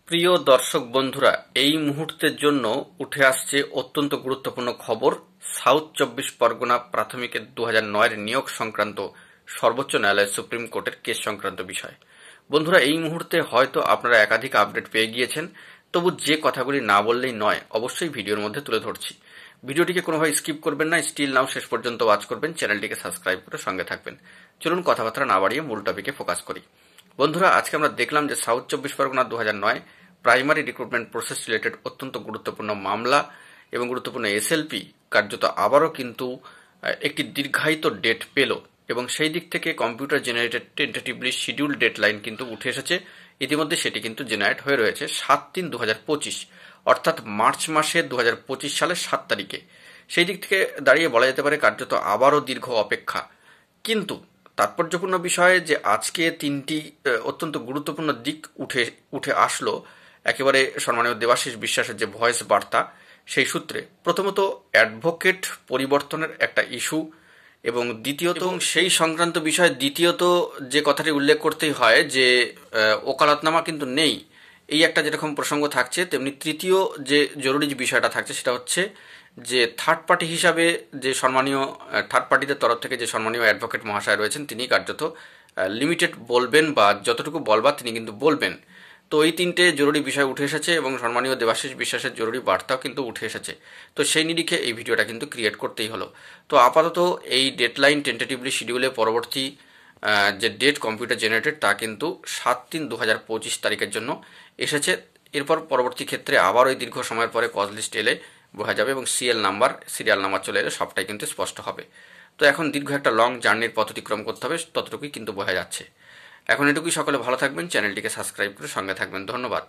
প্রিয় দর্শক বন্ধুরা, এই মুহূর্তের জন্য উঠে আসছে অত্যন্ত গুরুত্বপূর্ণ খবর। সাউথ 24 পরগনা প্রাথমিকের 2009 নিয়োগ সংক্রান্ত সর্বোচ্চ ন্যায়ালয় সুপ্রিম কোর্টের কেস সংক্রান্ত বিষয়। বন্ধুরা, এই মুহূর্তে হয়তো আপনারা একাধিক আপডেট পেয়ে গিয়েছেন, তবু যে কথাগুলি না বললেই নয়, অবশ্যই ভিডিওর মধ্যে তুলে ধরছি। ভিডিওটিকে কোনোভাবে স্কিপ করবেন না, স্টিল নাও শেষ পর্যন্ত ওয়াচ করবেন, চ্যানেলটিকে সাবস্ক্রাইব করে সঙ্গে থাকবেন। চলুন কথাবার্তা না বাড়িয়ে মূল টপিকে ফোকাস করি। বন্ধুরা, আজকে আমরা দেখলাম যে south 24 Pargana 2009 primary recruitment process related অত্যন্ত গুরুত্বপূর্ণ মামলা এবং গুরুত্বপূর্ণ এসএলপি কার্যত আবারও কিন্তু একটি দীর্ঘায়িত ডেট পেল, এবং সেই দিক থেকে computer generated tentatively schedule deadline কিন্তু উঠে এসেছে। ইতিমধ্যে সেটি কিন্তু জেনারেট হয়ে রয়েছে 7/3/2025, অর্থাৎ মার্চ মাসে 2025 সালের 7 তারিখে। সেই দিক থেকে দাঁড়িয়ে বলা যেতে পারে কার্যত আবারও দীর্ঘ অপেক্ষা। কিন্তু তাৎপর্যপূর্ণ বিষয় যে আজকে তিনটি অত্যন্ত গুরুত্বপূর্ণ দিক উঠে আসলো একেবারে সম্মানীয় দেবাশিস বিশ্বাসের যে ভয়েস বার্তা, সেই সূত্রে। প্রথমত, অ্যাডভোকেট পরিবর্তনের একটা ইস্যু, এবং দ্বিতীয়ত সেই সংক্রান্ত বিষয়ে দ্বিতীয়ত যে কথাটি উল্লেখ করতেই হয় যে ওকালতনামা কিন্তু নেই, এই একটা যেরকম প্রসঙ্গ থাকছে, তেমনি তৃতীয় যে জরুরি যে বিষয়টা থাকছে সেটা হচ্ছে যে থার্ড পার্টি হিসাবে যে সম্মানীয় থার্ড পার্টিদের তরফ থেকে যে সম্মানীয় অ্যাডভোকেট মহাশয় রয়েছেন, তিনি কার্যত লিমিটেড বলবেন, বা যতটুকু বলবার তিনি কিন্তু বলবেন। তো এই তিনটে জরুরি বিষয় উঠে এসেছে, এবং সম্মানীয় দেবাশিস বিশ্বাসের জরুরি বার্তাও কিন্তু উঠে এসেছে। তো সেই নিরিখে এই ভিডিওটা কিন্তু ক্রিয়েট করতেই হলো। তো আপাতত এই ডেডলাইন টেন্টেটিভলি শিডিউলে পরবর্তী যে ডেট কম্পিউটার জেনারেটেড, তা কিন্তু 7/3/2025 তারিখের জন্য এসেছে। এরপর পরবর্তী ক্ষেত্রে আবার ওই দীর্ঘ সময়ের পরে কজ লিস্ট এলে বোঝা যাবে, এবং সিরিয়াল নাম্বার চলে এলে সবটাই কিন্তু স্পষ্ট হবে। তো এখন দীর্ঘ একটা লং জার্নির পথ অতিক্রম করতে হবে, ততটুকুই কিন্তু বোঝা যাচ্ছে। এখন এটুকুই। সকলে ভালো থাকবেন, চ্যানেলটিকে সাবস্ক্রাইব করে সঙ্গে থাকবেন। ধন্যবাদ।